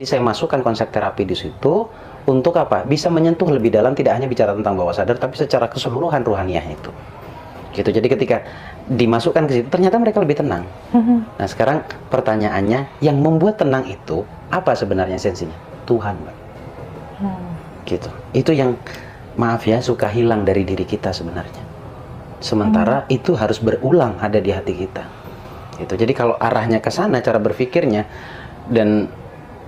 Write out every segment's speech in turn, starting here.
Jadi saya masukkan konsep terapi di situ untuk apa? Bisa menyentuh lebih dalam, tidak hanya bicara tentang bawah sadar, tapi secara keseluruhan ruhaniah itu. Gitu. Jadi ketika dimasukkan ke situ, ternyata mereka lebih tenang. Nah sekarang pertanyaannya, yang membuat tenang itu apa sebenarnya esensinya? Tuhan, Mbak. Gitu. Itu yang maaf ya suka hilang dari diri kita sebenarnya. Sementara itu harus berulang ada di hati kita. Gitu. Jadi kalau arahnya ke sana cara berpikirnya, dan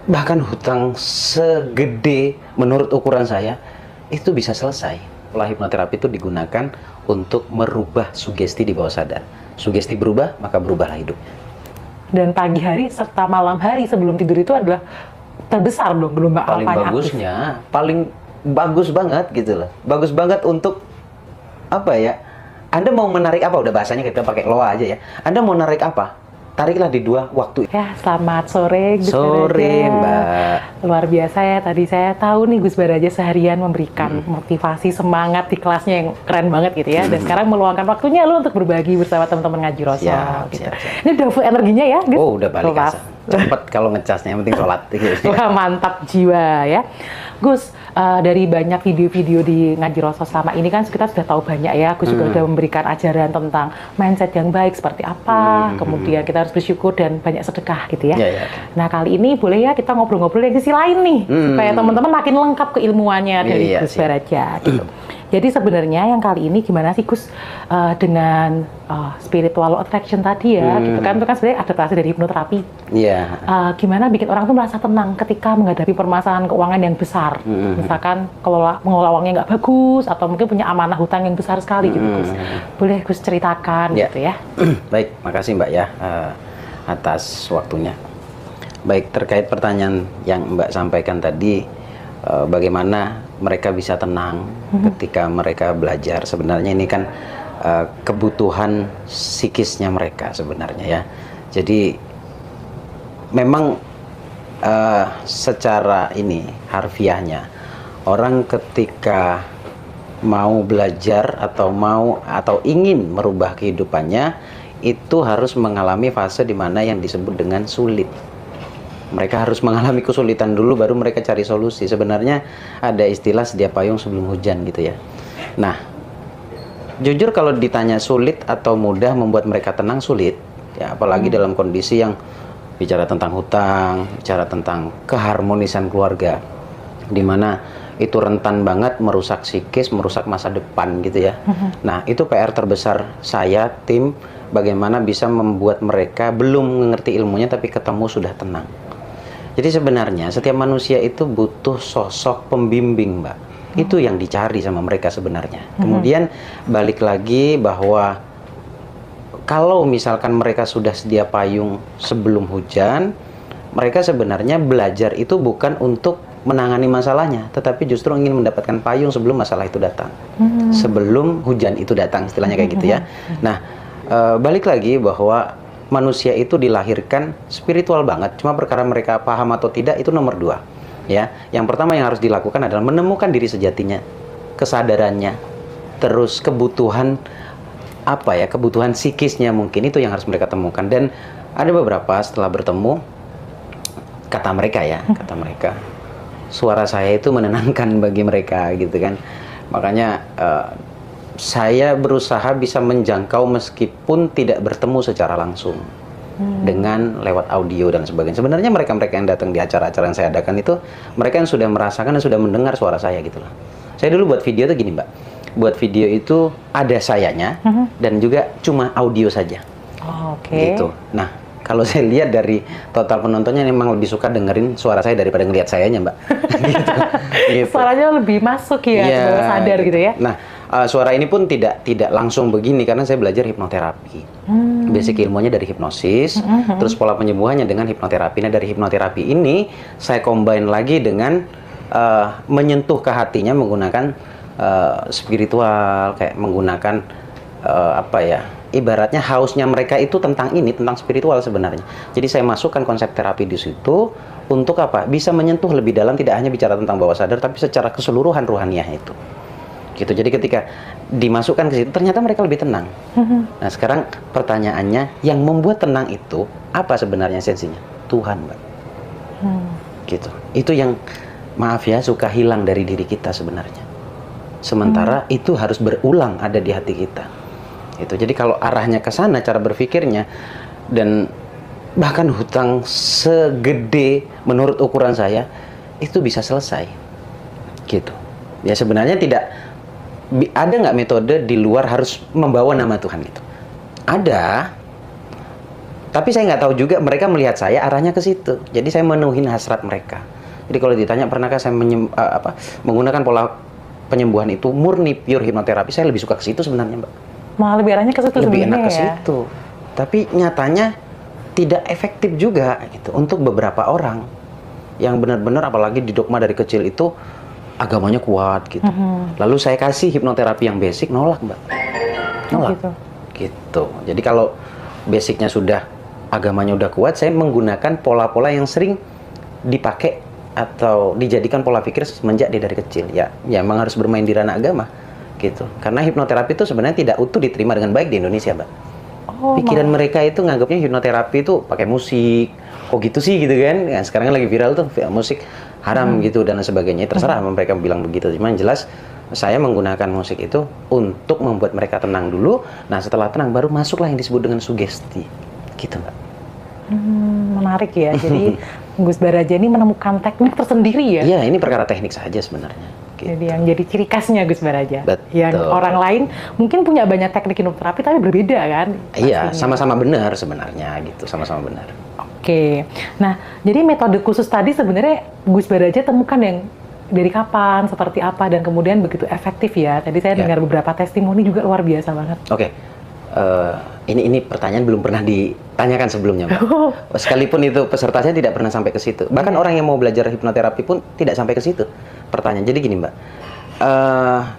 bahkan hutang segede menurut ukuran saya itu bisa selesai. Pola hipnoterapi itu digunakan untuk merubah sugesti di bawah sadar. Sugesti berubah, maka berubahlah hidup. Dan pagi hari serta malam hari sebelum tidur itu adalah terbesar dong gelombang Paling alfanya bagusnya, paling bagus banget gitu loh. Bagus banget untuk apa ya? Anda mau menarik apa? Udah bahasanya kita pakai loa aja ya. Anda mau narik apa? Tariklah di dua waktu. Ya, selamat sore Gus Sore, Baraja. Mbak. Luar biasa ya, tadi saya tahu nih Gus Baraja seharian memberikan motivasi, semangat di kelasnya yang keren banget gitu ya. Dan sekarang meluangkan waktunya lu untuk berbagi bersama teman-teman ngaji Rasul. Siap, Gitu. siap. Ini udah full energinya ya, Gus? Oh, udah balik Lepas. asa. Cepet kalau ngecasnya, yang penting sholat. Wah, mantap jiwa ya. Gus, dari banyak video-video di Ngaji Rasul selama ini kan kita sudah tahu banyak ya. Gus juga sudah memberikan ajaran tentang mindset yang baik seperti apa. Kemudian kita harus bersyukur dan banyak sedekah gitu ya. Ya, ya. Nah, kali ini boleh ya kita ngobrol-ngobrol dari sisi lain nih. Supaya teman-teman makin lengkap keilmuannya dari Iya, Gus siap. Baraja gitu. Jadi sebenarnya yang kali ini gimana sih Gus dengan spiritual law attraction tadi ya, gitu kan itu kan sebenarnya adaptasi dari hipnoterapi. Iya. Gimana bikin orang tuh merasa tenang ketika menghadapi permasalahan keuangan yang besar. Misalkan mengelola uangnya nggak bagus atau mungkin punya amanah hutang yang besar sekali gitu Gus. Boleh Gus ceritakan Ya. gitu ya. Baik, makasih Mbak ya atas waktunya. Baik, terkait pertanyaan yang Mbak sampaikan tadi, bagaimana mereka bisa tenang ketika mereka belajar. Sebenarnya ini kan kebutuhan psikisnya mereka sebenarnya ya. Jadi memang secara ini harfiahnya orang ketika mau belajar atau ingin merubah kehidupannya itu harus mengalami fase di mana yang disebut dengan sulit. Mereka harus mengalami kesulitan dulu baru mereka cari solusi. Sebenarnya ada istilah sedia payung sebelum hujan gitu ya. Nah, jujur kalau ditanya sulit atau mudah membuat mereka tenang, sulit ya, apalagi dalam kondisi yang bicara tentang hutang, bicara tentang keharmonisan keluarga, di mana itu rentan banget merusak psikis, merusak masa depan gitu ya. Nah, itu PR terbesar saya, tim, bagaimana bisa membuat mereka belum mengerti ilmunya tapi ketemu sudah tenang. Jadi sebenarnya setiap manusia itu butuh sosok pembimbing, Mbak. Itu yang dicari sama mereka sebenarnya. Kemudian balik lagi bahwa kalau misalkan mereka sudah sedia payung sebelum hujan, mereka sebenarnya belajar itu bukan untuk menangani masalahnya, tetapi justru ingin mendapatkan payung sebelum masalah itu datang. Sebelum hujan itu datang, istilahnya kayak gitu ya. Nah, balik lagi bahwa manusia itu dilahirkan spiritual banget, cuma perkara mereka paham atau tidak itu nomor dua ya. Yang pertama yang harus dilakukan adalah menemukan diri sejatinya, kesadarannya, terus kebutuhan kebutuhan psikisnya mungkin itu yang harus mereka temukan. Dan ada beberapa setelah bertemu, kata mereka suara saya itu menenangkan bagi mereka gitu kan. Makanya saya berusaha bisa menjangkau meskipun tidak bertemu secara langsung dengan lewat audio dan sebagainya. Sebenarnya mereka-mereka yang datang di acara-acara yang saya adakan itu mereka yang sudah merasakan dan sudah mendengar suara saya gitu loh. Saya dulu buat video itu gini Mbak, buat video itu ada sayanya dan juga cuma audio saja. Gitu. Nah, kalau saya lihat dari total penontonnya memang lebih suka dengerin suara saya daripada ngelihat sayanya Mbak. Gitu. Suaranya lebih masuk ya, bawah sadar gitu ya. Nah, suara ini pun tidak langsung begini karena saya belajar hipnoterapi. Basic ilmunya dari hipnosis, terus pola penyembuhannya dengan hipnoterapi. Nah, dari hipnoterapi ini saya combine lagi dengan menyentuh ke hatinya menggunakan spiritual, kayak menggunakan ibaratnya hausnya mereka itu tentang spiritual sebenarnya. Jadi saya masukkan konsep terapi di situ untuk apa? Bisa menyentuh lebih dalam, tidak hanya bicara tentang bawah sadar tapi secara keseluruhan ruhaniah itu. Gitu. Jadi ketika dimasukkan ke situ ternyata mereka lebih tenang. Nah, sekarang pertanyaannya, yang membuat tenang itu apa sebenarnya esensinya? Tuhan, Mbak. gitu. Itu yang maaf ya suka hilang dari diri kita sebenarnya. Sementara itu harus berulang ada di hati kita. Itu. Jadi kalau arahnya ke sana cara berpikirnya, dan bahkan hutang segede menurut ukuran saya itu bisa selesai. Gitu. Ya sebenarnya tidak ada nggak metode di luar harus membawa nama Tuhan gitu. Ada. Tapi saya nggak tahu juga mereka melihat saya arahnya ke situ. Jadi saya menuhin hasrat mereka. Jadi kalau ditanya pernahkah saya menggunakan pola penyembuhan itu murni pure hipnoterapi, saya lebih suka ke situ sebenarnya, Mbak. Malah lebih arahnya ke situ lebih enak ke ya? situ. Tapi nyatanya tidak efektif juga gitu untuk beberapa orang yang benar-benar apalagi di dogma dari kecil itu agamanya kuat gitu. Lalu saya kasih hipnoterapi yang basic, nolak, Mbak. Nolak. Gitu. Jadi kalau basicnya sudah, agamanya udah kuat, saya menggunakan pola-pola yang sering dipakai atau dijadikan pola pikir semenjak dia dari kecil. Ya emang harus bermain di ranah agama gitu. Karena hipnoterapi itu sebenarnya tidak utuh diterima dengan baik di Indonesia, Mbak. Pikiran mereka itu nganggapnya hipnoterapi itu pakai musik. Kok gitu sih gitu kan? Ya, sekarang kan lagi viral tuh musik haram gitu dan sebagainya. Terserah mereka bilang begitu. Cuman jelas saya menggunakan musik itu untuk membuat mereka tenang dulu. Nah, setelah tenang baru masuklah yang disebut dengan sugesti. Gitu, Mbak. Menarik ya. Jadi Gus Baraja ini menemukan teknik tersendiri ya? Iya, ini perkara teknik saja sebenarnya. Gitu. Jadi yang jadi ciri khasnya Gus Baraja. Betul. Yang orang lain mungkin punya banyak teknik hipnoterapi tapi berbeda kan? Iya, sama-sama benar sebenarnya gitu, sama-sama benar. Oke. Nah, jadi metode khusus tadi sebenarnya Gus Baraja temukan yang dari kapan, seperti apa, dan kemudian begitu efektif ya. Tadi saya dengar beberapa testimoni juga luar biasa banget. Oke. Ini pertanyaan belum pernah ditanyakan sebelumnya, Mbak. Sekalipun itu pesertanya tidak pernah sampai ke situ. Bahkan orang yang mau belajar hipnoterapi pun tidak sampai ke situ. Pertanyaan. Jadi gini, Mbak.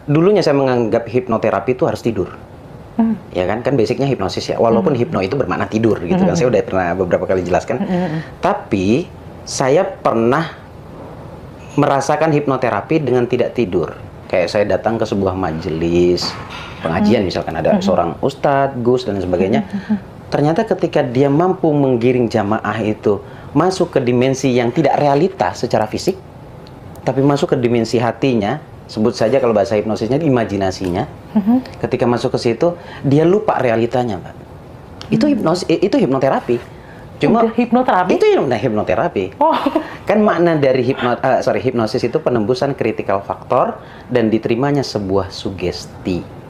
Dulunya saya menganggap hipnoterapi itu harus tidur. Ya kan basicnya hipnosis ya. Walaupun hipno itu bermakna tidur gitu kan. Saya udah pernah beberapa kali jelaskan. Tapi saya pernah merasakan hipnoterapi dengan tidak tidur. Kayak saya datang ke sebuah majelis pengajian, misalkan ada seorang ustadz, gus, dan sebagainya. Ternyata ketika dia mampu menggiring jamaah itu masuk ke dimensi yang tidak realita secara fisik, tapi masuk ke dimensi hatinya, sebut saja kalau bahasa hipnosisnya imajinasinya. Ketika masuk ke situ, dia lupa realitanya, Mbak. Itu itu hipnoterapi. Cuma hipnoterapi? Itu hipnoterapi. Kan makna dari hipnosis itu penembusan critical factor dan diterimanya sebuah sugesti.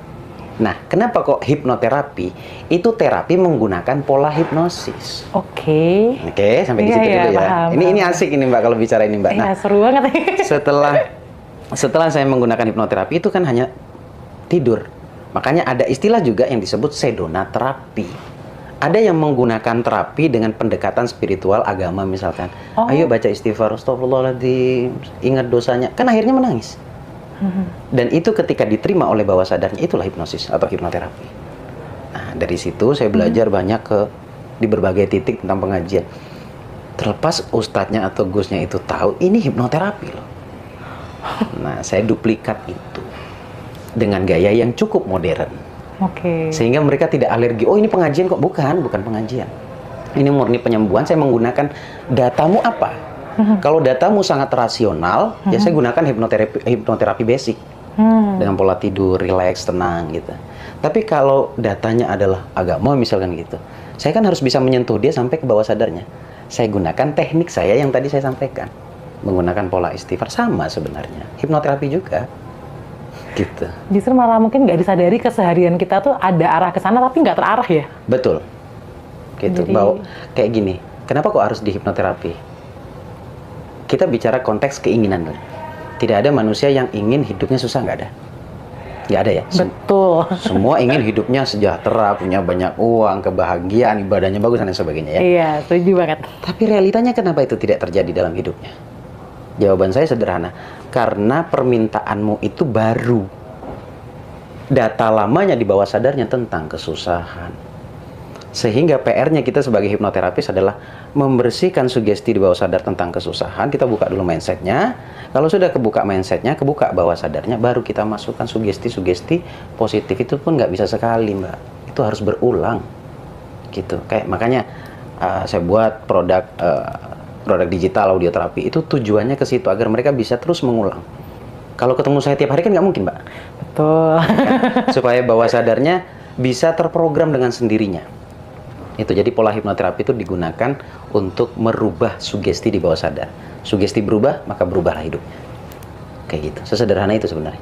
Nah, kenapa kok hipnoterapi? Itu terapi menggunakan pola hipnosis. Oke, sampai di situ dulu ya. Paham, ini asik ini, Mbak, kalau bicara ini, Mbak. Nah, seru banget. Setelah saya menggunakan hipnoterapi itu kan hanya tidur. Makanya ada istilah juga yang disebut sedona terapi. Ada yang menggunakan terapi dengan pendekatan spiritual agama misalkan. Ayo baca istighfar, astagfirullahaladzim, ingat dosanya. Kan akhirnya menangis. Dan itu ketika diterima oleh bawah sadarnya, itulah hipnosis atau hipnoterapi. Nah, dari situ saya belajar banyak di berbagai titik tentang pengajian. Terlepas ustadznya atau gusnya itu tahu, ini hipnoterapi loh. Nah, saya duplikat itu dengan gaya yang cukup modern. Sehingga mereka tidak alergi. Oh, ini pengajian kok? Bukan pengajian. Ini murni penyembuhan. Saya menggunakan datamu apa? Kalau datamu sangat rasional, ya saya gunakan hipnoterapi basic dengan pola tidur, relax, tenang gitu. Tapi kalau datanya adalah agama misalkan gitu, saya kan harus bisa menyentuh dia sampai ke bawah sadarnya. Saya gunakan teknik saya yang tadi saya sampaikan, menggunakan pola istighfar, sama sebenarnya. Hipnoterapi juga. Gitu. Justru malah mungkin nggak disadari keseharian kita tuh ada arah ke sana tapi nggak terarah ya. Betul. Gitu. Kayak gini. Kenapa kok harus di hipnoterapi? Kita bicara konteks keinginan dulu. Tidak ada manusia yang ingin hidupnya susah, nggak ada. Nggak ada ya. Betul. Semua ingin hidupnya sejahtera, punya banyak uang, kebahagiaan, ibadahnya bagus dan sebagainya ya. Iya, setuju banget. Tapi realitanya kenapa itu tidak terjadi dalam hidupnya? Jawaban saya sederhana. Karena permintaanmu itu baru. Data lamanya di bawah sadarnya tentang kesusahan. Sehingga PR-nya kita sebagai hipnoterapis adalah membersihkan sugesti di bawah sadar tentang kesusahan. Kita buka dulu mindsetnya. Kalau sudah kebuka mindsetnya, kebuka bawah sadarnya, baru kita masukkan sugesti-sugesti positif. Itu pun nggak bisa sekali, Mbak. Itu harus berulang. Gitu. Kayak makanya saya buat produk produk digital, audioterapi, itu tujuannya ke situ agar mereka bisa terus mengulang. Kalau ketemu saya tiap hari kan nggak mungkin, Mbak. Betul. Supaya bawah sadarnya bisa terprogram dengan sendirinya. Itu jadi pola hipnoterapi itu digunakan untuk merubah sugesti di bawah sadar. Sugesti berubah, maka berubahlah hidupnya. Kayak gitu. Sesederhana itu sebenarnya.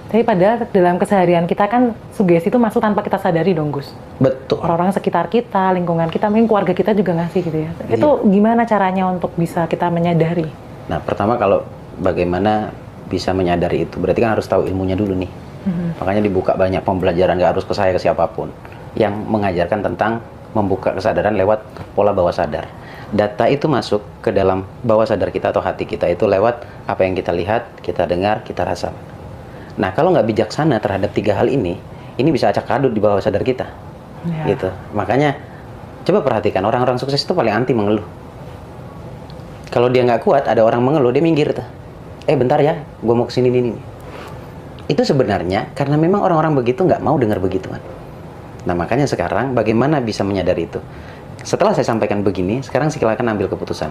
Tapi padahal dalam keseharian kita kan sugesti itu masuk tanpa kita sadari dong, Gus. Betul. Orang-orang sekitar kita, lingkungan kita, mungkin keluarga kita juga ngasih gitu ya. Iya. Itu gimana caranya untuk bisa kita menyadari? Nah, pertama kalau bagaimana bisa menyadari itu, berarti kan harus tahu ilmunya dulu nih. Makanya dibuka banyak pembelajaran, nggak harus ke saya, ke siapapun, yang mengajarkan tentang membuka kesadaran lewat pola bawah sadar. Data itu masuk ke dalam bawah sadar kita atau hati kita itu lewat apa yang kita lihat, kita dengar, kita rasa. Nah, kalau nggak bijaksana terhadap 3 hal ini bisa acak adut di bawah sadar kita. Ya. Gitu. Makanya coba perhatikan, orang-orang sukses itu paling anti mengeluh. Kalau dia nggak kuat, ada orang mengeluh, dia minggir tuh. Bentar ya, gue mau kesini nih. Itu sebenarnya karena memang orang-orang begitu nggak mau dengar begituan. Nah, makanya sekarang bagaimana bisa menyadari itu? Setelah saya sampaikan begini, sekarang silakan ambil keputusan.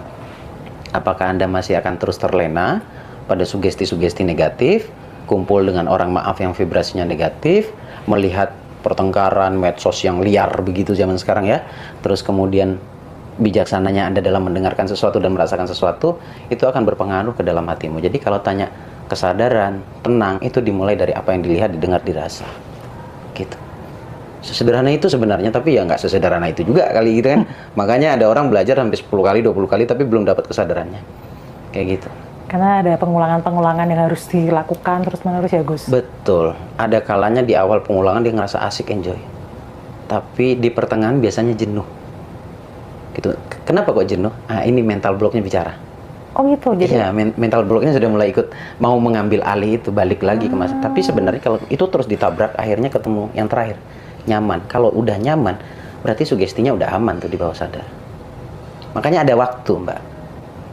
Apakah Anda masih akan terus terlena pada sugesti-sugesti negatif, kumpul dengan orang maaf yang vibrasinya negatif, melihat pertengkaran medsos yang liar begitu zaman sekarang ya, terus kemudian bijaksananya Anda dalam mendengarkan sesuatu dan merasakan sesuatu, itu akan berpengaruh ke dalam hatimu. Jadi kalau tanya kesadaran, tenang, itu dimulai dari apa yang dilihat, didengar, dirasa. Gitu. Sesederhana itu sebenarnya, tapi ya nggak sesederhana itu juga kali gitu kan. Makanya ada orang belajar sampai 10 kali, 20 kali, tapi belum dapat kesadarannya. Kayak gitu. Karena ada pengulangan-pengulangan yang harus dilakukan terus-menerus ya, Gus? Betul. Ada kalanya di awal pengulangan dia ngerasa asik, enjoy. Tapi di pertengahan biasanya jenuh. Gitu. Kenapa kok jenuh? Ini mental blocknya bicara. Oh gitu, jadi? Iya, mental blocknya sudah mulai ikut, mau mengambil alih itu, balik lagi ke masa. Tapi sebenarnya kalau itu terus ditabrak, akhirnya ketemu yang terakhir, nyaman. Kalau udah nyaman, berarti sugestinya udah aman tuh di bawah sadar. Makanya ada waktu, Mbak.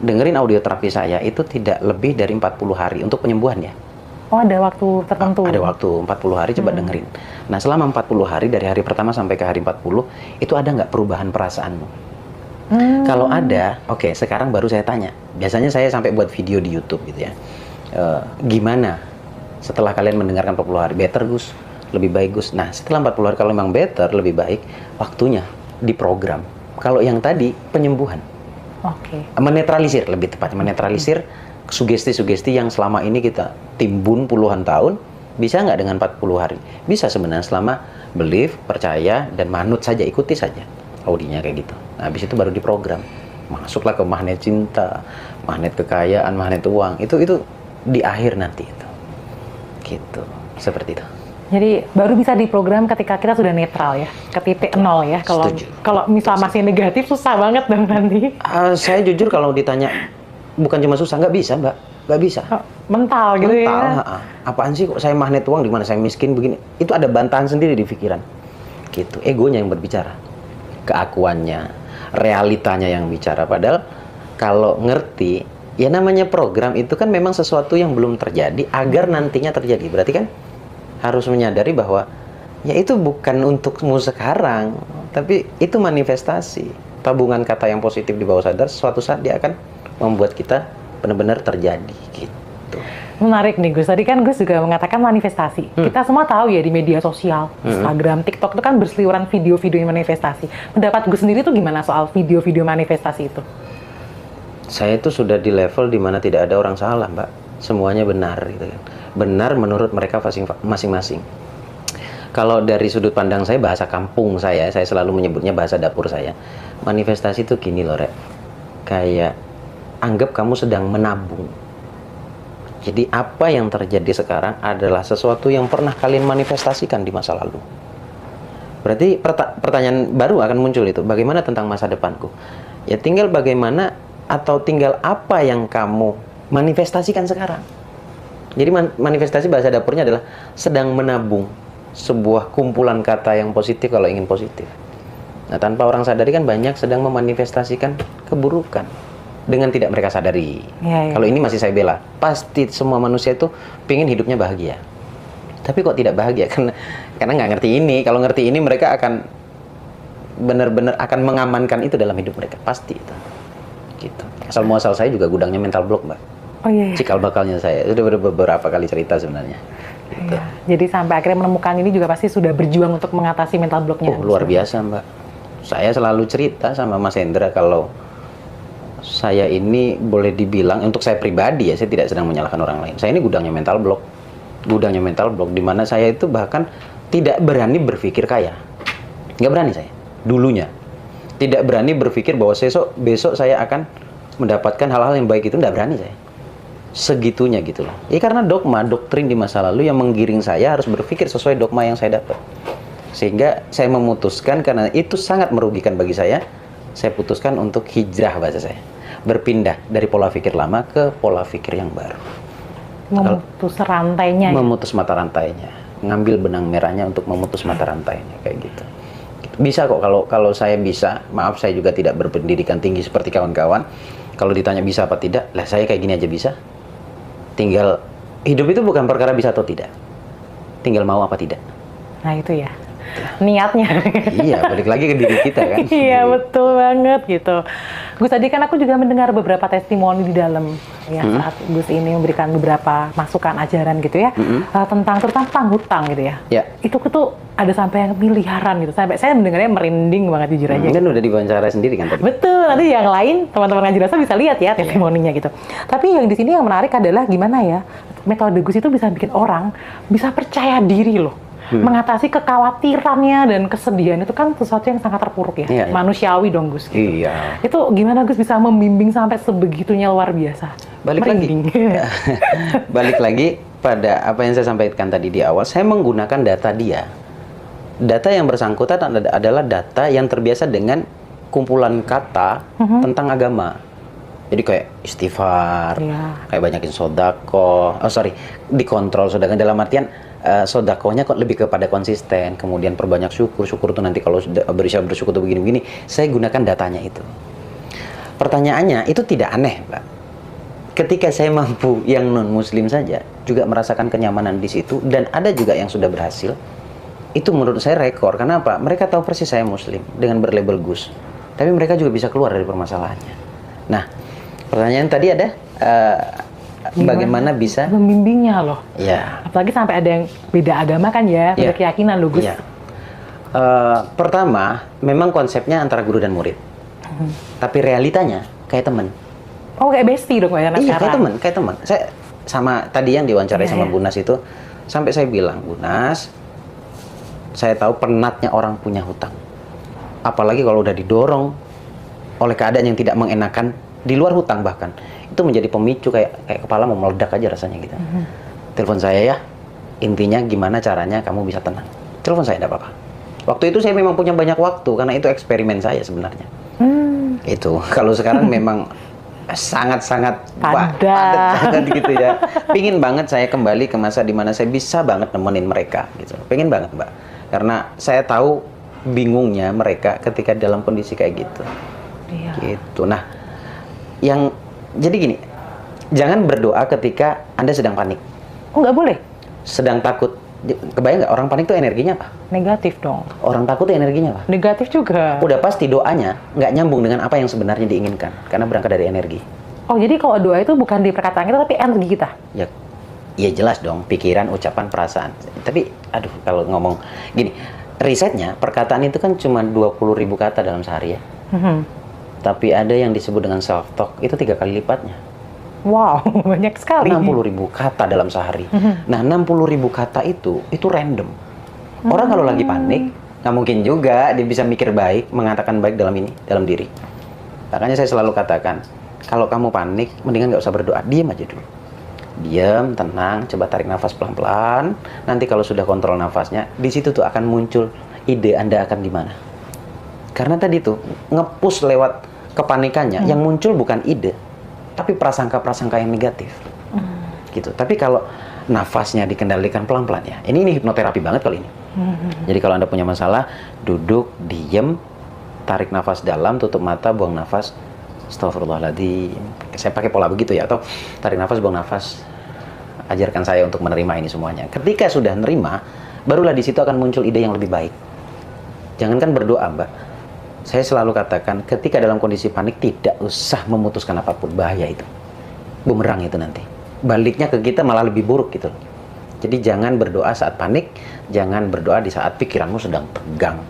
Dengerin audioterapi saya itu tidak lebih dari 40 hari untuk penyembuhan ya. Oh, ada waktu tertentu? Ada waktu 40 hari, coba dengerin. Nah, selama 40 hari, dari hari pertama sampai ke hari 40, itu ada nggak perubahan perasaanmu? Kalau ada, oke, sekarang baru saya tanya. Biasanya saya sampai buat video di YouTube gitu ya. Gimana setelah kalian mendengarkan 40 hari? Better, Gus? Lebih baik, Gus? Nah, setelah 40 hari, kalau memang better, lebih baik, waktunya diprogram. Kalau yang tadi, penyembuhan. Oke. Menetralisir, lebih tepatnya. Menetralisir sugesti-sugesti yang selama ini kita timbun puluhan tahun, bisa nggak dengan 40 hari? Bisa sebenarnya selama belief, percaya, dan manut saja, ikuti saja audinya kayak gitu. Nah, habis itu baru diprogram. Masuklah ke magnet cinta, magnet kekayaan, magnet uang. Itu di akhir nanti itu. Gitu. Seperti itu. Jadi baru bisa diprogram ketika kita sudah netral ya, ke titik nol ya. Kalau misal masih negatif susah banget dong nanti. Saya jujur kalau ditanya, bukan cuma susah, nggak bisa, Mbak. Nggak bisa. Mental gitu ya. Apaan sih kok saya magnet uang, di mana saya miskin begini. Itu ada bantahan sendiri di pikiran. Gitu. Egonya yang berbicara. Keakuannya, realitanya yang bicara. Padahal kalau ngerti, ya namanya program itu kan memang sesuatu yang belum terjadi agar nantinya terjadi. Berarti kan harus menyadari bahwa ya itu bukan untukmu sekarang, tapi itu manifestasi. Tabungan kata yang positif di bawah sadar, suatu saat dia akan membuat kita benar-benar terjadi gitu. Menarik nih, Gus. Tadi kan Gus juga mengatakan manifestasi. Kita semua tahu ya di media sosial, Instagram, TikTok itu kan berseliweran video-video yang manifestasi. Pendapat Gus sendiri tuh gimana soal video-video manifestasi itu? Saya itu sudah di level di mana tidak ada orang salah, Mbak. Semuanya benar gitu kan. Benar menurut mereka masing-masing. Kalau dari sudut pandang saya, bahasa kampung saya selalu menyebutnya bahasa dapur saya. Manifestasi itu gini loh, Rek. Kayak anggap kamu sedang menabung. Jadi apa yang terjadi sekarang adalah sesuatu yang pernah kalian manifestasikan di masa lalu. Berarti pertanyaan baru akan muncul itu, bagaimana tentang masa depanku? Ya tinggal bagaimana atau tinggal apa yang kamu manifestasikan sekarang. Jadi manifestasi bahasa dapurnya adalah sedang menabung sebuah kumpulan kata yang positif kalau ingin positif. Nah, tanpa orang sadari kan banyak sedang memanifestasikan keburukan dengan tidak mereka sadari. Ya. Kalau ini masih saya bela. Pasti semua manusia itu pingin hidupnya bahagia. Tapi kok tidak bahagia? Karena nggak ngerti ini. Kalau ngerti ini mereka akan benar-benar akan mengamankan itu dalam hidup mereka. Pasti itu. Gitu. Asal muasal saya juga gudangnya mental block, Mbak. Oh iya. Cikal bakalnya saya. Sudah beberapa kali cerita sebenarnya. Gitu. Iya. Jadi sampai akhirnya menemukan ini juga pasti sudah berjuang untuk mengatasi mental blocknya. Oh, luar biasa, Mbak. Saya selalu cerita sama Mas Hendra kalau saya ini boleh dibilang, untuk saya pribadi ya, saya tidak sedang menyalahkan orang lain. Saya ini gudangnya mental block. Gudangnya mental block, di mana saya itu bahkan tidak berani berpikir kaya. Nggak berani saya, dulunya. Tidak berani berpikir bahwa besok saya akan mendapatkan hal-hal yang baik, itu nggak berani saya. Segitunya gitu loh. Ya karena doktrin di masa lalu yang menggiring saya harus berpikir sesuai dogma yang saya dapat. Sehingga saya memutuskan, karena itu sangat merugikan bagi saya putuskan untuk hijrah bahasa saya. Berpindah dari pola pikir lama ke pola pikir yang baru. Memutus rantainya. Memutus mata rantainya. Ngambil benang merahnya untuk memutus mata rantainya, kayak gitu. Bisa kok, kalau saya bisa. Maaf, saya juga tidak berpendidikan tinggi seperti kawan-kawan. Kalau ditanya bisa apa tidak, lah saya kayak gini aja bisa. Tinggal, hidup itu bukan perkara bisa atau tidak. Tinggal mau apa tidak. Nah itu ya, niatnya. Iya, balik lagi ke diri kita kan. Iya, betul banget gitu. Gus, tadi kan aku juga mendengar beberapa testimoni di dalam ya saat Gus ini memberikan beberapa masukan ajaran gitu ya, tentang hutang gitu ya. Ya. Itu tuh ada sampai yang miliaran gitu. Sampai saya mendengarnya merinding banget jujur aja. Kan udah diwawancara sendiri kan tadi. Betul, nanti yang lain teman-teman ngaji rasa bisa lihat ya testimoninya gitu. Tapi yang di sini yang menarik adalah gimana ya, metode Gus itu bisa bikin orang bisa percaya diri loh. Mengatasi kekhawatirannya dan kesedihan itu kan sesuatu yang sangat terpuruk ya. Iya. Manusiawi dong Gus. Gitu. Iya. Itu gimana Gus bisa membimbing sampai sebegitunya luar biasa? Merinding. Balik lagi pada apa yang saya sampaikan tadi di awal, saya menggunakan data dia. Data yang bersangkutan adalah data yang terbiasa dengan kumpulan kata tentang agama. Jadi kayak istighfar, kayak banyakin sodako, dikontrol sedangkan dalam artian sodakohnya kok lebih kepada konsisten, kemudian perbanyak syukur itu nanti kalau bersyukur tuh begini-begini. Saya gunakan datanya itu. Pertanyaannya itu tidak aneh, Mbak. Ketika saya mampu yang non Muslim saja juga merasakan kenyamanan di situ, dan ada juga yang sudah berhasil. Itu menurut saya rekor. Karena apa? Mereka tahu persis saya Muslim dengan berlabel Gus, tapi mereka juga bisa keluar dari permasalahannya. Nah, pertanyaan tadi ada bagaimana bisa membimbingnya loh. Ya. Apalagi sampai ada yang beda agama kan ya, beda keyakinan loh Gus. Ya. Pertama, memang konsepnya antara guru dan murid. Tapi realitanya kayak teman. Oh, kayak bestie dong kayak anak sekarang. Kayak teman. Saya sama tadi yang diwawancarai sama Bu Nas itu, sampai saya bilang, Bu Nas, saya tahu penatnya orang punya hutang. Apalagi kalau udah didorong oleh keadaan yang tidak mengenakan di luar hutang, bahkan itu menjadi pemicu kayak kepala mau meledak aja rasanya gitu. Telepon saya ya, intinya gimana caranya kamu bisa tenang. Telepon saya, tidak apa-apa. Waktu itu saya memang punya banyak waktu karena itu eksperimen saya sebenarnya. Itu kalau sekarang memang sangat-sangat padat gitu ya. Pingin banget saya kembali ke masa dimana saya bisa banget nemenin mereka gitu. Pengen banget, Mbak, karena saya tahu bingungnya mereka ketika dalam kondisi kayak gitu. Gitu. Nah, jadi gini, jangan berdoa ketika Anda sedang panik. Oh, nggak boleh? Sedang takut. Kebayang nggak, orang panik tuh energinya apa? Negatif dong. Orang takut tuh energinya apa? Negatif juga. Udah pasti doanya nggak nyambung dengan apa yang sebenarnya diinginkan, karena berangkat dari energi. Oh, jadi kalau doa itu bukan di perkataan kita, tapi energi kita? Ya jelas dong, pikiran, ucapan, perasaan. Tapi, aduh, kalau ngomong gini, risetnya, perkataan itu kan cuma 20.000 kata dalam sehari ya. Tapi ada yang disebut dengan self-talk, itu 3 kali lipatnya. Wow, banyak sekali. 60.000 kata dalam sehari. Nah, 60.000 kata itu random. Orang kalau lagi panik, nggak mungkin juga dia bisa mikir baik, mengatakan baik dalam diri. Makanya saya selalu katakan, kalau kamu panik, mendingan nggak usah berdoa, diam aja dulu. Diam, tenang, coba tarik nafas pelan-pelan. Nanti kalau sudah kontrol nafasnya, di situ tuh akan muncul ide Anda akan di mana. Karena tadi tuh nge-push lewat kepanikannya, yang muncul bukan ide, tapi prasangka-prasangka yang negatif. Gitu. Tapi kalau nafasnya dikendalikan pelan-pelan ya. Ini hipnoterapi banget kali ini. Jadi kalau Anda punya masalah, duduk, diem, tarik nafas dalam, tutup mata, buang nafas. Astagfirullahaladzim. Saya pakai pola begitu ya, atau tarik nafas, buang nafas. Ajarkan saya untuk menerima ini semuanya. Ketika sudah menerima, barulah di situ akan muncul ide yang lebih baik. Jangankan berdoa, Mbak. Saya selalu katakan, ketika dalam kondisi panik tidak usah memutuskan apapun, bahaya itu. Bumerang itu nanti. Baliknya ke kita malah lebih buruk gitu. Jadi jangan berdoa saat panik, jangan berdoa di saat pikiranmu sedang tegang.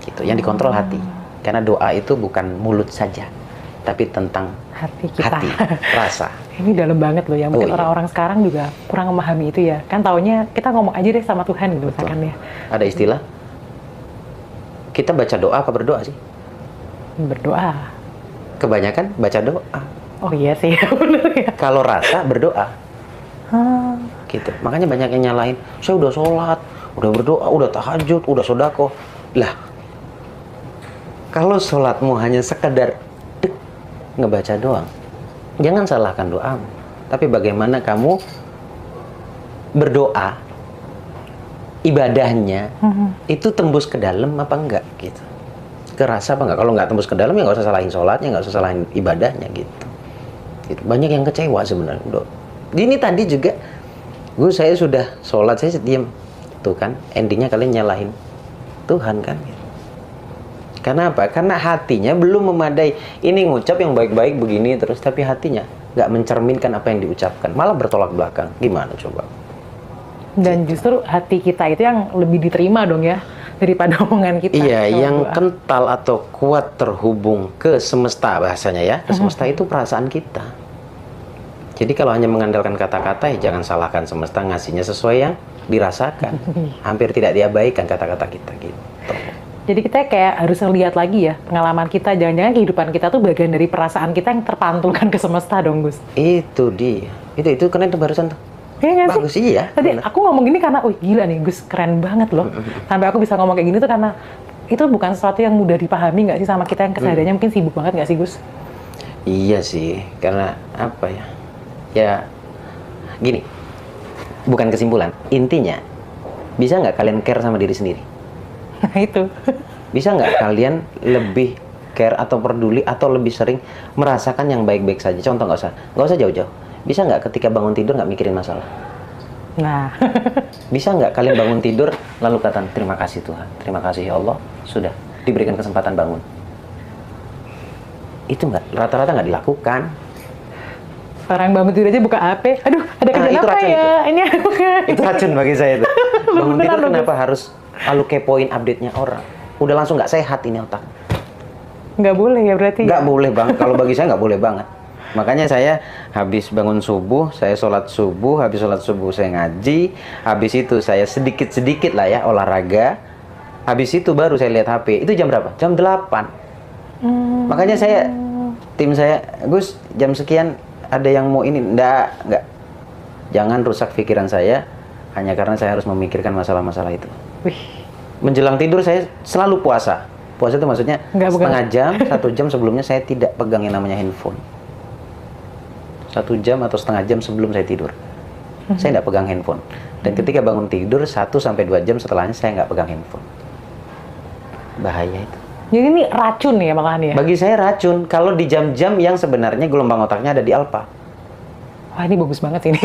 Gitu. Yang dikontrol hati. Karena doa itu bukan mulut saja, tapi tentang hati kita. hati, rasa. Ini dalam banget loh, yang mungkin iya. orang-orang sekarang juga kurang memahami itu ya. Kan taunya kita ngomong aja deh sama Tuhan gitu misalkan ya. Ada istilah, kita baca doa apa berdoa sih? Berdoa. Kebanyakan baca doa. Oh iya sih, bener ya. Kalau rasa berdoa. Ah, Gitu. Makanya banyak yang nyalain, saya udah sholat, udah berdoa, udah tahajud, udah sodako. Lah, kalau sholatmu hanya sekedar ngebaca doang, jangan salahkan doamu. Tapi bagaimana kamu berdoa, ibadahnya itu tembus ke dalam apa enggak gitu. Kerasa apa enggak? Kalau nggak tembus ke dalam ya nggak usah salahin sholatnya, nggak usah salahin ibadahnya gitu. Gitu. Banyak yang kecewa sebenarnya. Ini tadi juga, saya sudah sholat, saya diam. Tuh kan, endingnya kalian nyalahin Tuhan kan. Karena apa? Karena hatinya belum memadai. Ini ngucap yang baik-baik begini terus, tapi hatinya nggak mencerminkan apa yang diucapkan. Malah bertolak belakang. Gimana coba? dan justru hati kita itu yang lebih diterima dong ya, daripada omongan kita. Iya, kalau yang doa. kental atau kuat terhubung ke semesta bahasanya ya. Ke semesta itu perasaan kita. Jadi kalau hanya mengandalkan kata-kata, ya jangan salahkan semesta, ngasihnya sesuai yang dirasakan. Hampir tidak diabaikan kata-kata kita gitu. Jadi kita kayak harus ngeliat lagi ya pengalaman kita, jangan-jangan kehidupan kita tuh bagian dari perasaan kita yang terpantulkan ke semesta dong, Gus. Itu dia. Itu keren tuh barusan tuh. Iya nggak sih? Bagus iya. Tadi bener. aku ngomong gini karena, wih gila nih Gus, keren banget loh. Sampai aku bisa ngomong kayak gini tuh karena itu bukan sesuatu yang mudah dipahami nggak sih sama kita yang kesehariannya mungkin sibuk banget nggak sih Gus? Iya sih, karena apa ya? Ya, gini. Bukan kesimpulan. Intinya, bisa nggak kalian care sama diri sendiri? Nah itu. Bisa nggak kalian lebih care atau peduli atau lebih sering merasakan yang baik-baik saja? Contoh, nggak usah jauh-jauh. Bisa nggak ketika bangun tidur nggak mikirin masalah? Nah, Bisa nggak kalian bangun tidur lalu katakan terima kasih Tuhan, terima kasih ya Allah, sudah diberikan kesempatan bangun? Itu nggak, rata-rata nggak dilakukan. orang bangun tidur aja buka HP. Aduh, ada kerjaan itu apa racun ya? itu. Ini Itu racun bagi saya itu. Bangun Beneran tidur loh, kenapa harus lalu kepoin update-nya orang? Udah langsung nggak sehat ini otak. nggak boleh ya berarti. Nggak boleh banget. Kalau bagi saya nggak boleh banget. Makanya saya habis bangun subuh, saya sholat subuh, habis sholat subuh saya ngaji, habis itu saya sedikit-sedikit lah ya olahraga, habis itu baru saya lihat HP. Itu jam berapa? Jam 8. Makanya tim saya, Gus, jam sekian ada yang mau ini? Enggak. Jangan rusak pikiran saya hanya karena saya harus memikirkan masalah-masalah itu. Wih, Menjelang tidur saya selalu puasa. Puasa itu maksudnya Enggak, bukan. setengah jam, 1 jam sebelumnya saya tidak pegang yang namanya handphone. 1 jam atau setengah jam sebelum saya tidur. Saya tidak pegang handphone. Dan ketika bangun tidur, 1-2 jam setelahnya saya nggak pegang handphone. Bahaya itu. jadi ini racun ya malahan ya? Bagi saya racun kalau di jam-jam yang sebenarnya gelombang otaknya ada di alfa. Wah ini bagus banget ini.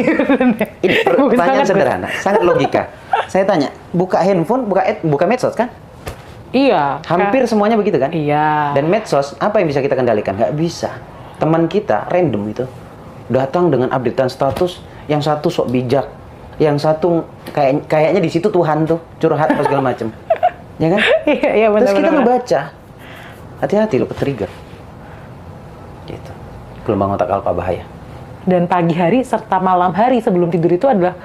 Ini Bagus pertanyaan banget, Gus. sederhana, sangat logika. Saya tanya, buka handphone, buka medsos kan? Iya. Hampir semuanya begitu kan? Iya. Dan medsos, apa yang bisa kita kendalikan? Nggak bisa. Teman kita, random itu, datang dengan updatean status, yang satu sok bijak, yang satu kayaknya di situ Tuhan tuh, curhat apa segala macem. Ya kan? Iya benar. Terus kita ngebaca, hati-hati lo ke-trigger. Gitu. Gelombang otak alfa bahaya. Dan pagi hari serta malam hari sebelum tidur itu adalah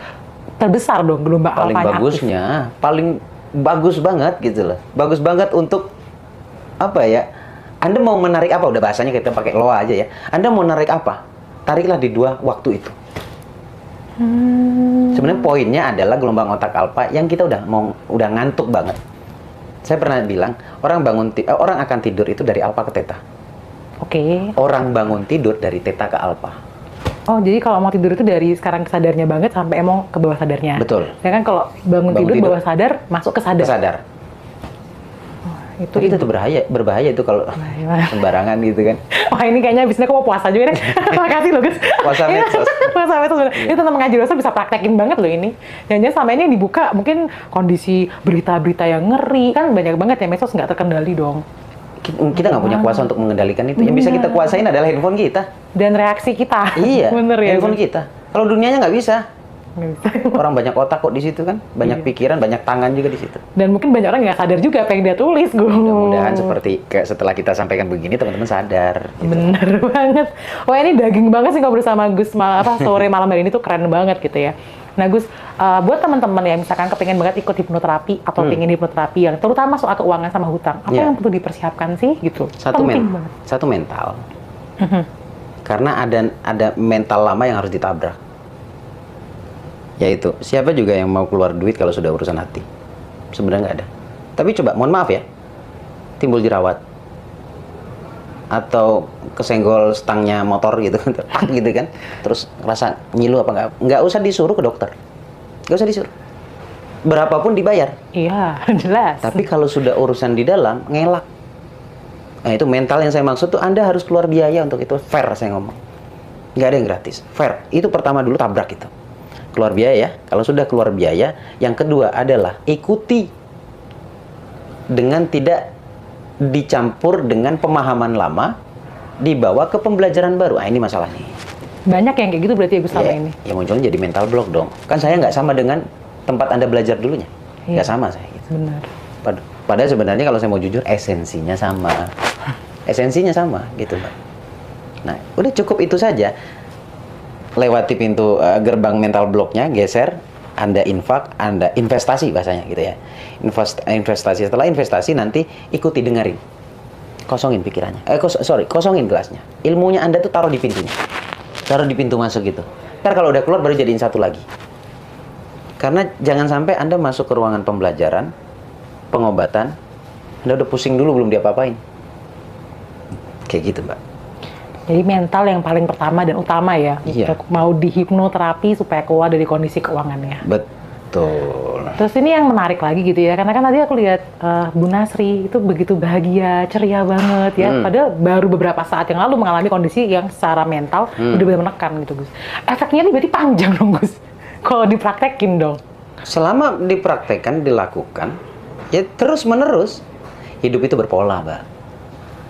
terbesar dong gelombang Paling alfanya aktif. bagusnya, paling bagus banget gitu loh. Bagus banget untuk apa ya? Anda mau menarik apa? Udah bahasanya kita pakai loa aja ya. Anda mau narik apa? Tariklah di 2 waktu itu. Sebenarnya poinnya adalah gelombang otak alfa yang kita udah ngantuk banget. Saya pernah bilang, orang akan tidur itu dari alfa ke theta. Oke. Orang bangun tidur dari theta ke alfa. Oh jadi kalau mau tidur itu dari sekarang kesadarnya banget sampai emang ke bawah sadarnya. Betul. Ya kan kalau bangun tidur bawah sadar masuk ke sadar. Sadar. Tapi itu berbahaya itu kalau sembarangan gitu kan. Wah ini kayaknya abis ini aku mau puasa juga deh. Makasih loh Gus. Puasa medsos. Puasa medsos. Ini tentang mengaji Rasul bisa praktekin banget loh ini. Jangan selama ini yang dibuka mungkin kondisi berita-berita yang ngeri. Kan banyak banget ya medsos nggak terkendali dong. Kita nggak punya kuasa untuk mengendalikan itu. Yang bisa kita kuasain adalah handphone kita. Dan reaksi kita. Iya, bener ya. handphone kita. Kalau dunianya nggak bisa. Orang banyak otak kok di situ kan, banyak pikiran, banyak tangan juga di situ. Dan mungkin banyak orang nggak sadar juga apa yang dia tulis, Gus. Mudah-mudahan kayak setelah kita sampaikan begini teman-teman sadar. Gitu. Bener banget. Wah ini daging banget sih ngobrol sama Gus sore malam hari ini tuh keren banget gitu ya. Nah Gus, buat teman-teman yang misalkan kepengen banget ikut hipnoterapi atau pengen hipnoterapi yang terutama soal keuangan sama hutang, apa yang perlu dipersiapkan sih gitu? Satu mental. Karena ada mental lama yang harus ditabrak. Yaitu siapa juga yang mau keluar duit kalau sudah urusan hati? Sebenarnya nggak ada. Tapi coba, mohon maaf ya, timbul jerawat atau kesenggol stangnya motor gitu, gitu kan, terus rasa ngilu apa nggak usah disuruh ke dokter, nggak usah disuruh, berapapun dibayar. Iya, jelas. Tapi kalau sudah urusan di dalam, ngelak. Nah itu mental yang saya maksud tuh, Anda harus keluar biaya untuk itu, fair saya ngomong, nggak ada yang gratis, fair. Itu pertama dulu tabrak itu. Keluar biaya, kalau sudah keluar biaya, yang kedua adalah ikuti dengan tidak dicampur dengan pemahaman lama, dibawa ke pembelajaran baru. Ah ini masalahnya. Banyak yang kayak gitu berarti ya Gus selama ini? Ya munculnya jadi mental block dong. Kan saya nggak sama dengan tempat Anda belajar dulunya. Nggak sama saya. Gitu. Benar. Padahal sebenarnya kalau saya mau jujur, esensinya sama. Esensinya sama gitu Mbak. Nah udah cukup itu saja. Lewati pintu gerbang mental blocknya, geser, Anda infak, Anda investasi bahasanya gitu ya. Investasi, setelah investasi nanti ikuti, dengerin, kosongin pikirannya, kosongin gelasnya. Ilmunya Anda tuh taruh di pintunya, taruh di pintu masuk gitu. Ntar kalau udah keluar baru jadiin satu lagi. Karena jangan sampai Anda masuk ke ruangan pembelajaran, pengobatan, Anda udah pusing dulu belum diapa-apain. Kayak gitu Mbak. Jadi mental yang paling pertama dan utama ya, untuk mau dihipnoterapi supaya keluar dari kondisi keuangannya. Betul. Terus ini yang menarik lagi gitu ya, karena kan tadi aku lihat Bu Nasri itu begitu bahagia, ceria banget ya, padahal baru beberapa saat yang lalu mengalami kondisi yang secara mental udah benar menekan gitu Gus. Efeknya ini berarti panjang dong Gus, kalau dipraktekin dong. Selama dipraktekkan, dilakukan, ya terus menerus, hidup itu berpola Mbak.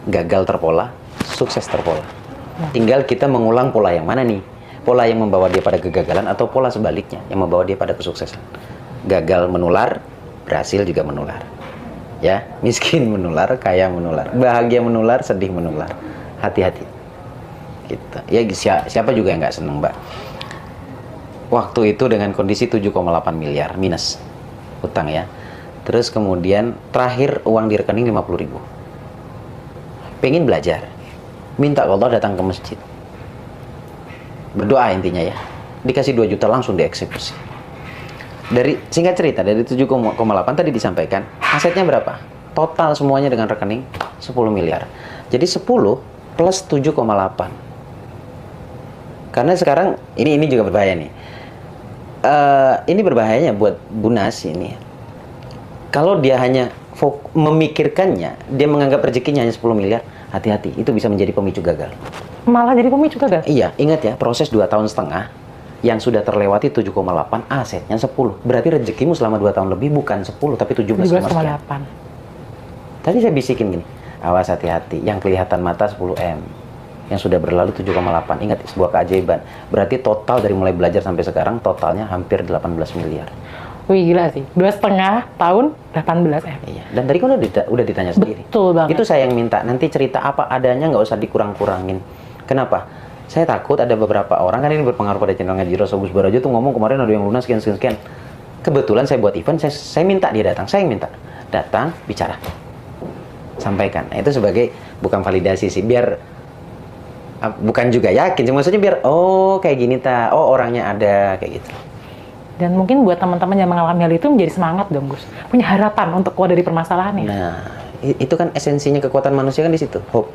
Gagal terpola, sukses terpola. Tinggal kita mengulang pola yang mana nih? Pola yang membawa dia pada kegagalan atau pola sebaliknya yang membawa dia pada kesuksesan. Gagal menular, berhasil juga menular. Ya, miskin menular, kaya menular, bahagia menular, sedih menular. Hati-hati. Gitu. Ya siapa juga yang nggak seneng Mbak. Waktu itu dengan kondisi 7,8 miliar minus utang ya. Terus kemudian terakhir uang di rekening 50.000. Pengen belajar. Minta Allah datang ke masjid, berdoa intinya ya, dikasih 2 juta langsung dieksekusi. Dari singkat cerita dari 7,8 tadi disampaikan, asetnya berapa? Total semuanya dengan rekening 10 miliar. Jadi 10 plus 7,8. Karena sekarang ini juga berbahaya nih. Ini berbahayanya buat Bu Nas ini. Kalau dia hanya memikirkannya, dia menganggap rezekinya hanya 10 miliar. Hati-hati, itu bisa menjadi pemicu gagal. Malah jadi pemicu gagal? Iya, ingat ya, proses 2,5 tahun yang sudah terlewati 7,8, asetnya 10. Berarti rezekimu selama 2 tahun lebih bukan 10, tapi 17,8. Tadi saya bisikin gini, awas hati-hati, yang kelihatan mata 10M, yang sudah berlalu 7,8. Ingat, sebuah keajaiban. Berarti total dari mulai belajar sampai sekarang, totalnya hampir 18 miliar. Wih gila sih, 2,5 tahun 18M. Iya. Dan tadi kan udah ditanya sendiri. Betul banget. Itu saya yang minta, nanti cerita apa adanya nggak usah dikurang-kurangin. Kenapa? Saya takut ada beberapa orang, kan ini berpengaruh pada channel Ngaji Rasul. Gus Barajo tuh ngomong kemarin ada yang lunas sekian. Kebetulan saya buat event, saya minta dia datang. Saya yang minta. Datang, bicara. Sampaikan. Nah, itu sebagai, bukan validasi sih, biar bukan juga yakin, cuma maksudnya biar, oh kayak gini orangnya ada, kayak gitu. Dan mungkin buat teman-teman yang mengalami hal itu menjadi semangat dong Gus, punya harapan untuk keluar dari permasalahan ini. Nah, itu kan esensinya kekuatan manusia kan di situ, hope.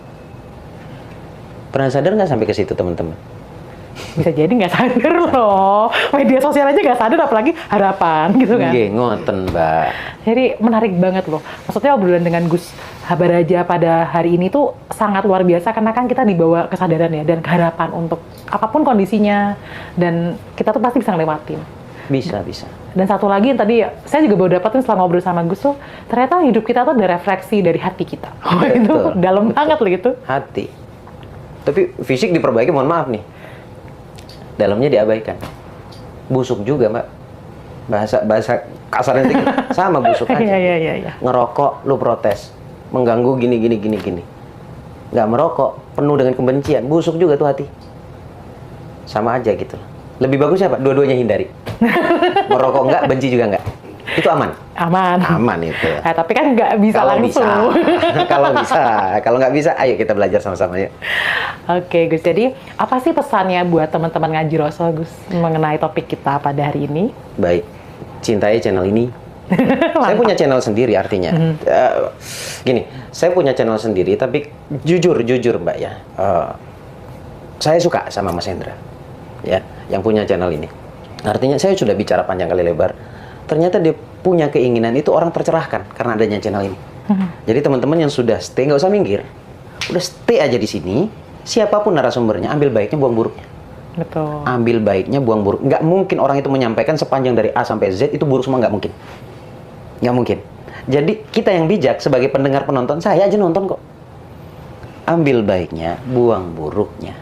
Pernah sadar nggak sampai ke situ teman-teman? bisa jadi nggak sadar loh. Media sosial aja nggak sadar, apalagi harapan gitu kan. Nggih, ngoten, Mbak. Jadi menarik banget loh. Maksudnya obrolan dengan Gus Habaraja pada hari ini tuh sangat luar biasa karena kan kita dibawa kesadaran ya dan keharapan untuk apapun kondisinya dan kita tuh pasti bisa ngelewatin. Bisa. Dan satu lagi yang tadi saya juga baru dapetin setelah ngobrol sama Gus tuh ternyata hidup kita tuh ada refleksi dari hati kita. Itu dalam banget loh itu. Hati. Tapi fisik diperbaiki, mohon maaf nih. Dalamnya diabaikan. Busuk juga, Mbak. Bahasa kasarnya itu sama busuk aja. Iya. Ngerokok lu protes. Mengganggu gini. Nggak merokok, penuh dengan kebencian. Busuk juga tuh hati. Sama aja gitu. Lebih bagus apa? Dua-duanya hindari. Merokok enggak, benci juga enggak. Itu aman. Aman itu. Nah, tapi kan nggak bisa kalau langsung. Kalau nggak bisa, ayo kita belajar sama-sama ya. Oke, Gus. Jadi apa sih pesannya buat teman-teman Ngaji Rasul, Gus, mengenai topik kita pada hari ini? Baik, cintai channel ini. Saya punya channel sendiri artinya. Gini, saya punya channel sendiri, tapi jujur Mbak ya. Saya suka sama Mas Hendra, ya, yang punya channel ini. Artinya saya sudah bicara panjang kali lebar. Ternyata dia punya keinginan itu orang tercerahkan karena adanya channel ini. Jadi teman-teman yang sudah stay nggak usah minggir, udah stay aja di sini. Siapapun narasumbernya, ambil baiknya, buang buruknya. Betul. Ambil baiknya, buang buruk. Nggak mungkin orang itu menyampaikan sepanjang dari A sampai Z itu buruk semua, nggak mungkin. Nggak mungkin. Jadi kita yang bijak sebagai pendengar penonton, saya aja nonton kok. Ambil baiknya, buang buruknya.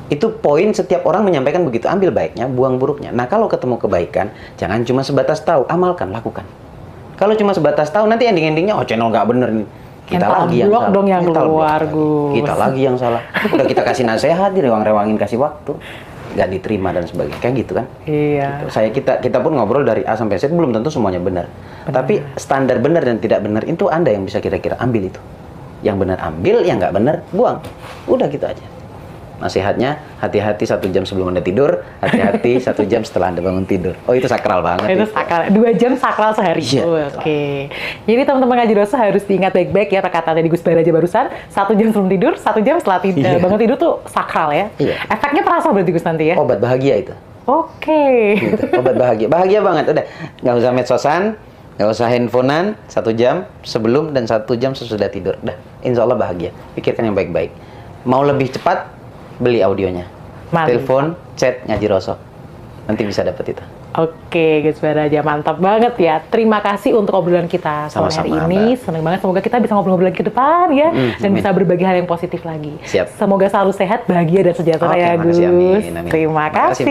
Itu poin setiap orang menyampaikan begitu. Ambil baiknya, buang buruknya. Nah, kalau ketemu kebaikan, jangan cuma sebatas tahu, amalkan, lakukan. Kalau cuma sebatas tahu, nanti ending-endingnya, oh channel nggak bener nih. Kita lagi yang salah. Dong yang keluar, Gus. Kita lagi yang salah. Udah kita kasih nasihat, direwang-rewangin, kasih waktu. Nggak diterima dan sebagainya. Kayak gitu kan? Iya. Gitu. Kita pun ngobrol dari A sampai Z, belum tentu semuanya benar. Tapi standar benar dan tidak benar, itu Anda yang bisa kira-kira ambil itu. Yang benar ambil, yang nggak benar, buang. Udah gitu aja. Nasihatnya, hati-hati 1 jam sebelum Anda tidur, hati-hati 1 jam setelah Anda bangun tidur. Oh, itu sakral banget. Itu sakral. 2 jam sakral sehari. Iya. Oke. Jadi teman-teman Ngaji Rasul harus diingat baik-baik ya perkataan dari Gus Baraja barusan. 1 jam sebelum tidur, 1 jam setelah bangun tidur tuh sakral ya. Iya. Efeknya terasa berarti Gus nanti ya? Obat bahagia itu. Oke. Gitu. Obat bahagia. Bahagia banget. Udah. Nggak usah medsosan, nggak usah handphonean 1 jam sebelum dan 1 jam sesudah tidur. Udah. Insya Allah bahagia. Pikirkan yang baik-baik. Mau lebih cepat, beli audionya. Telepon, chat Ngaji Rasul. Nanti bisa dapat itu. Oke, Gus Baraja, mantap banget ya. Terima kasih untuk obrolan kita sore hari ini. Senang banget, semoga kita bisa ngobrol-ngobrol lagi ke depan ya. Dan bisa berbagi hal yang positif lagi. Siap. Semoga selalu sehat, bahagia, dan sejahtera ya, Gus. Amin. Terima kasih.